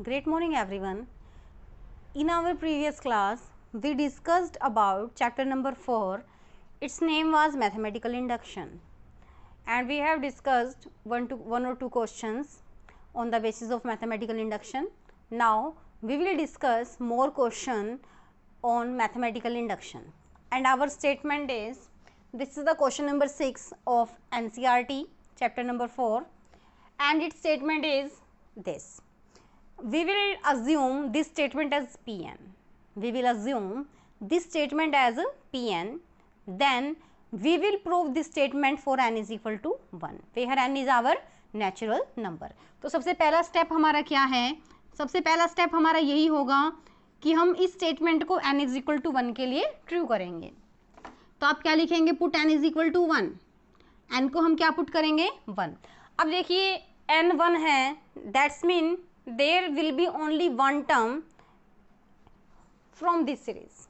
Great morning everyone. In our previous class, we discussed about chapter number 4. Its name was mathematical induction. And we have discussed one or two questions on the basis of mathematical induction. Now, we will discuss more question on mathematical induction. And our statement is, this is the question number 6 of NCERT, chapter number 4. And its statement is this. We will assume this statement as Pn. We will assume this statement as Pn. Then we will prove this statement for n is equal to 1, where n is our natural number. तो सबसे पहला step हमारा क्या है? सबसे पहला step हमारा यही होगा कि हम इस स्टेटमेंट को n इज इक्वल टू 1 के लिए ट्रू करेंगे. तो आप क्या लिखेंगे? Put n is equal to 1. n को हम क्या पुट करेंगे? 1. अब देखिए n 1 है, that's mean there will be only one term from this series.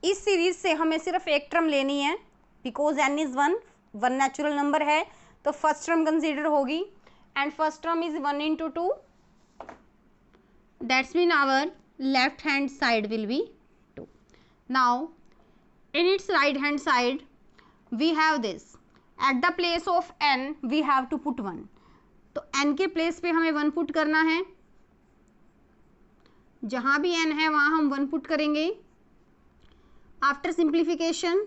इस सीरीज से हमें सिर्फ एक टर्म लेनी है, because n is 1 natural number है, तो फर्स्ट टर्म कंसीडर होगी and first term is 1 into 2. That's mean our left hand side will be 2. Now in its right hand side we have this, at the place of n we have to put 1. तो n के place पे हमें 1 put करना है. जहां भी n है वहां हम 1 पुट करेंगे. After simplification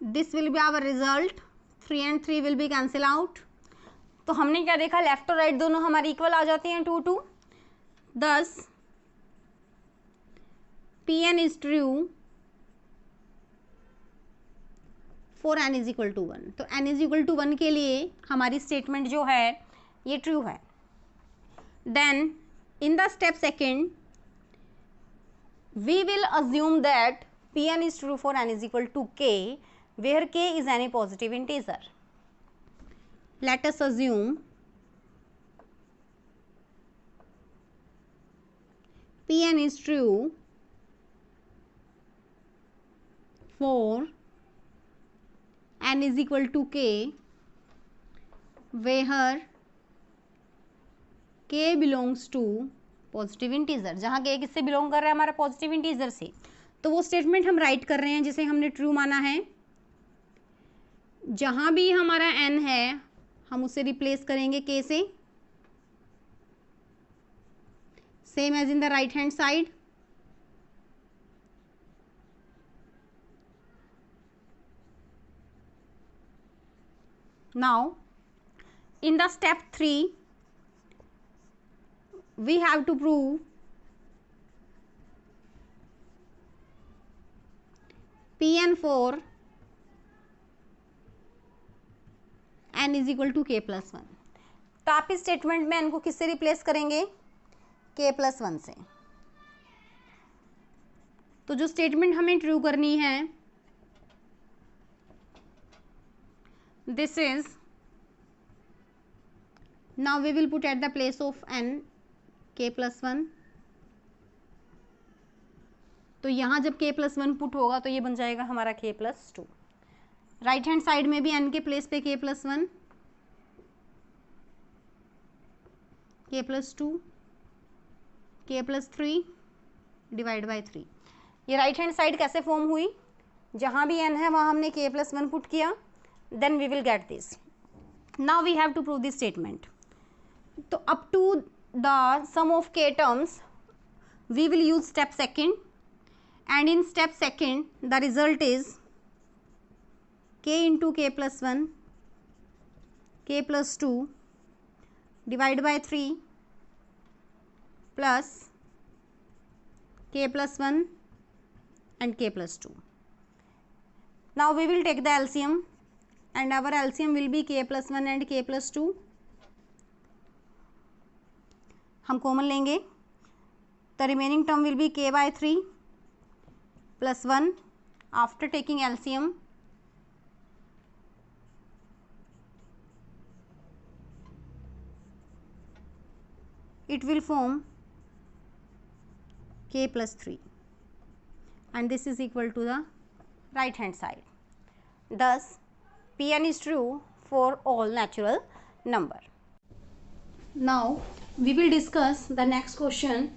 this will be our result. 3 and 3 will be cancel out. तो हमने क्या देखा? लेफ्ट और राइट दोनों हमारे इक्वल आ जाते हैं 2 2. Thus Pn is true for n is equal to 1. तो n इज इक्वल टू 1 के लिए हमारी स्टेटमेंट जो है ये ट्रू है. Then in the step second we will assume that Pn is true for n is equal to k, where k is any positive integer. Let us assume Pn is true for n is equal to k, where k belongs to positive integer. जहाँ k किससे belong कर रहा है? हमारा positive integer से. तो वो statement हम राइट कर रहे हैं जिसे हमने ट्रू माना है. जहाँ भी हमारा n है हम उसे रिप्लेस करेंगे k से, same as in the right hand side. Now in the step 3 we have to prove Pn for n is equal to k plus 1. तो आप इस स्टेटमेंट में n को किससे रिप्लेस करेंगे? k plus 1 से. तो जो स्टेटमेंट हमें ट्रू करनी है, this is, now we will put at the place of n k plus 1. तो यहाँ जब k plus 1 पुट होगा तो ये बन जाएगा हमारा k plus 2. Right hand side में भी n के प्लेस पे k plus 1, k plus 2, k plus 3 divide by 3. ये राइट हैंड साइड कैसे फॉर्म हुई? जहाँ भी n है वहाँ हमने k plus 1 पुट किया. Then we will get this. Now we have to prove this statement. So up to the sum of k terms we will use step second, and in step second the result is k into k plus 1, k plus 2 divided by 3 plus k plus 1 and k plus 2. Now we will take the LCM, and our LCM will be k plus 1 and k plus 2. हम common लेंगे. The remaining term will be k by 3 plus 1. After taking LCM, it will form k plus 3, and this is equal to the right hand side. Thus Pn is true for all natural number. Now we will discuss the next question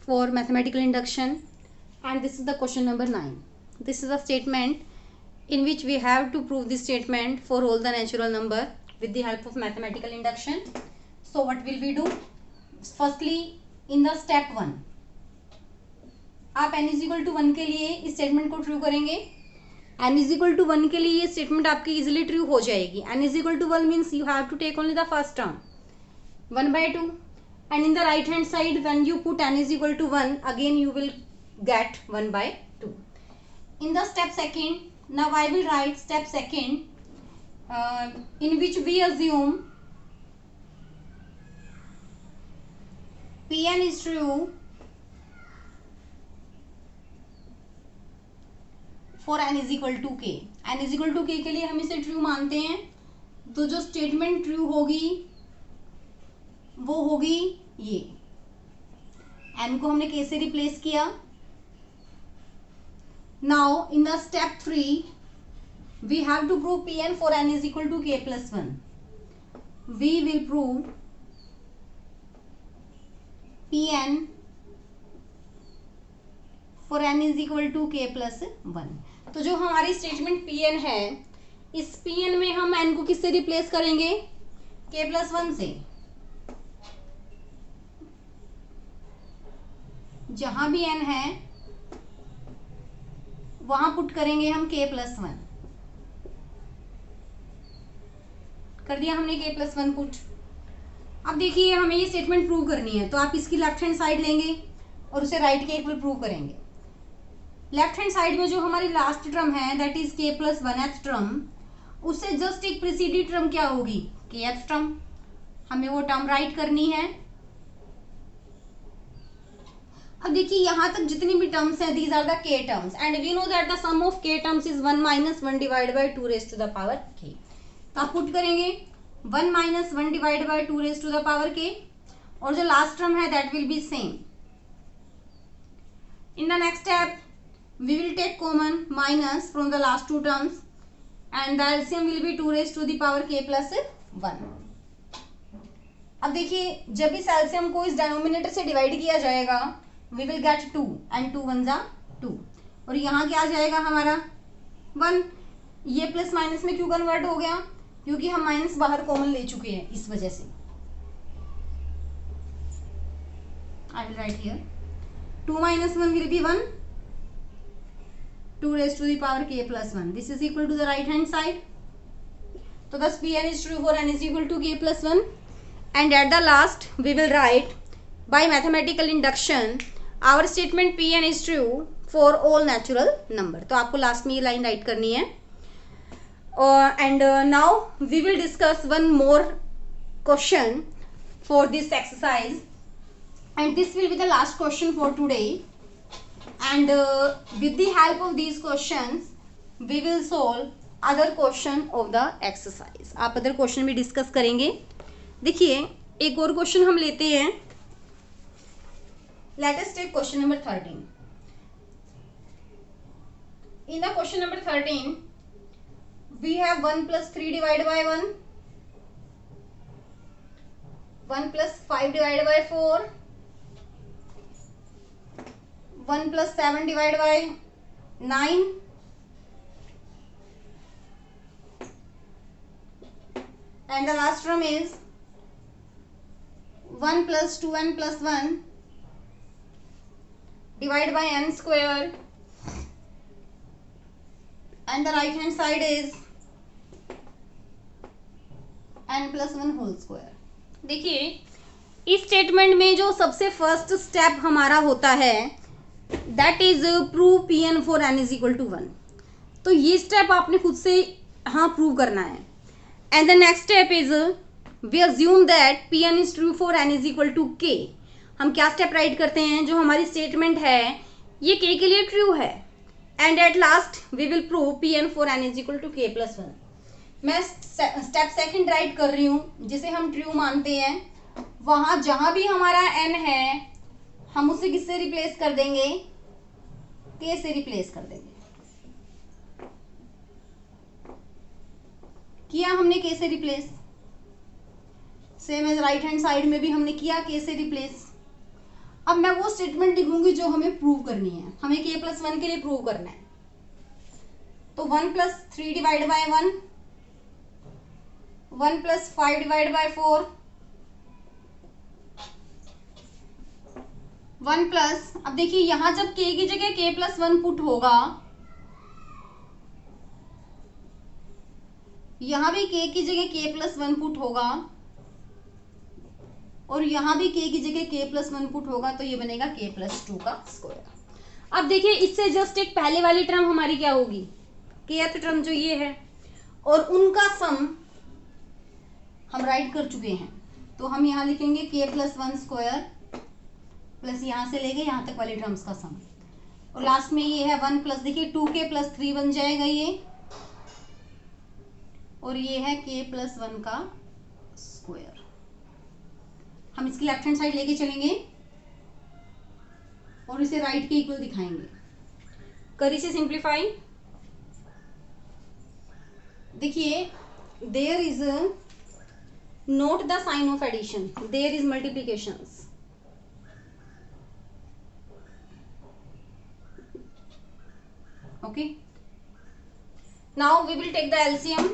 for mathematical induction, and this is the question number 9. This is a statement in which we have to prove this statement for all the natural number with the help of mathematical induction. So what will we do? Firstly, in the step 1, आप n is equal to 1 के लिए इस statement को true करेंगे. n is equal to 1 के लिए ये statement आपकी इजीली ट्रू हो जाएगी. n is equal to 1 means you have to take only the first term 1/2, and in the right hand side when you put n is equal to 1, again you will get 1/2. In the step second, now I will write step second, in which we assume Pn is true for n is equal to k. n is equal to k के लिए हम इसे true मानते हैं, तो जो statement true होगी वो होगी ये. n को हमने k से रिप्लेस किया. Now in the step 3 we have to prove Pn for n is equal to k plus 1. We will prove Pn for n is equal to k plus 1. तो जो हमारी स्टेटमेंट Pn है, इस Pn में हम n को किससे replace करेंगे? k plus 1 से. जहां भी n है वहां पुट करेंगे हम k plus 1. कर दिया हमने k plus 1 पुट. अब देखिए हमें ये स्टेटमेंट प्रूव करनी है, तो आप इसकी लेफ्ट हैंड साइड लेंगे और उसे राइट के इक्वल प्रूव करेंगे. लेफ्ट हैंड साइड में जो हमारी लास्ट टर्म है that is k plus 1th term, उससे जस्ट एक प्रीसीडेड टर्म क्या होगी? kth term. हमें वो टर्म राइट करनी है. अब देखिए यहाँ तक जितनी भी टर्म्स हैं these are the k terms, and we know that the sum of k terms is 1 minus 1 divided by 2 raised to the power k. तो आप पुट करेंगे 1 minus 1 divided by 2 raised to the power k, और जो last term है that will be same. In the next step we will take common minus from the last two terms, and the LCM will be 2 raised to the power k plus 1. अब देखिए जब इस LCM को इस denominator से divide किया जाएगा we will get 2, and 2 1 जा 2, और यहाँ क्या आ जाएगा हमारा 1. ये प्लस माइनस में क्यों कन्वर्ट हो गया? क्योंकि हम माइनस बाहर कॉमन ले चुके हैं, इस वजह से. I will write here 2 minus 1 will be 1, 2 raised to the power k plus 1. This is equal to the right hand side. So thus Pn is true for n is equal to k plus 1. And at the last we will write by mathematical induction our statement Pn is true for all natural number. तो आपको last में ये line right करनी है. And now we will discuss one more question for this exercise, and this will be the last question for today. And with the help of these questions we will solve other question of the exercise. आप other question भी discuss करेंगे. देखिए एक और question हम लेते हैं. Let us take question number 13. In the question number 13 we have 1 plus 3 divided by 1, 1 plus 5 divided by 4, 1 plus 7 divided by 9, and the last term is 1 plus 2n plus 1 divided by n square, and the right hand side is n plus 1 whole square. देखिए इस statement में जो सबसे first step हमारा होता है that is prove Pn for n is equal to 1. तो ये स्टेप आपने खुद से हाँ प्रूव करना है. And the next step is we assume that Pn is true for n is equal to k. हम क्या स्टेप राइट करते हैं? जो हमारी स्टेटमेंट है ये k के लिए ट्रू है, and at last we will prove Pn for n is equal to k plus 1. मैं स्टेप सेकंड राइट कर रही हूँ जिसे हम ट्रू मानते हैं. वहां जहां भी हमारा n है हम उसे किससे रिप्लेस कर देंगे? k से रिप्लेस कर देंगे. किया हमने k से replace. Same as right hand side में भी हमने किया के से रिप्लेस। अब मैं वो स्टेटमेंट लिखूंगी जो हमें प्रूव करनी है, हमें k + 1 के लिए प्रूव करना है। तो 1 + 3 divide by 1, 1 + 5 divide by 4, 1 plus, अब देखिए यहां जब k की जगह k + 1 पुट होगा, यहां भी k की जगह k + 1 पुट होगा और यहां भी k की जगह k + 1 पुट होगा, तो ये बनेगा k + 2 का स्क्वायर। अब देखिए इससे जस्ट एक पहले वाली टर्म हमारी क्या होगी, kth टर्म जो ये है, और उनका सम हम राइट कर चुके हैं, तो हम यहाँ लिखेंगे k + 1 स्क्वायर प्लस यहाँ से लेके यहाँ तक वाली टर्म्स का सम, और लास्ट में ये है 1 प्लस, देखिए 2k + 3 बन जाएगा ये, और ये है k + 1 का स्क्वायर। हम इसकी लेफ्ट हैंड साइड लेके चलेंगे और इसे राइट के इक्वल दिखाएंगे। कर इसे सिंप्लीफाई। देखिए there is not the sign of addition, there is multiplications. Okay, now we will take the LCM.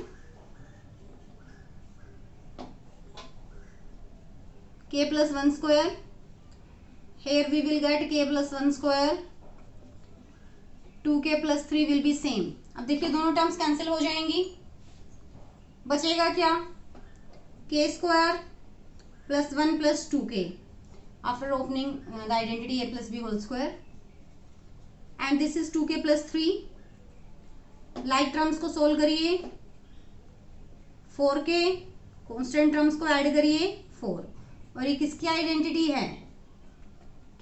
K + 1 square, here we will get k + 1 square, 2k + 3 will be same. अब देखिए दोनों terms cancel हो जाएंगी, बचेगा क्या, k square + 1 + 2k after opening the identity a + b whole square, and this is 2k + 3. Like terms को solve करिए, 4k constant terms को ऐड करिए 4, और ये किसकी आइडेंटिटी है,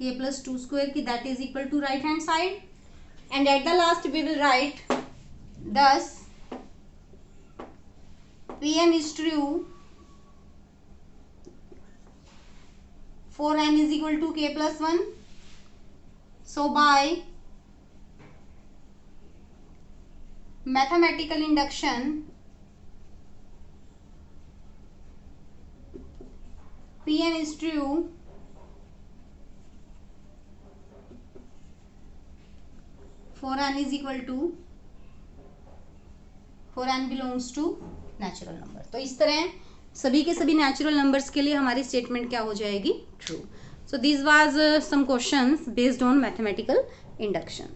k + 2 स्क्वायर की, that is equal to right hand side, and at the last we will write thus Pn is true for n is equal to k + 1. So by mathematical induction, Pn is true for n is equal to, for n belongs to natural number. तो इस तरह सभी के सभी natural numbers के लिए हमारी statement क्या हो जाएगी, true. So this was some questions based on mathematical induction.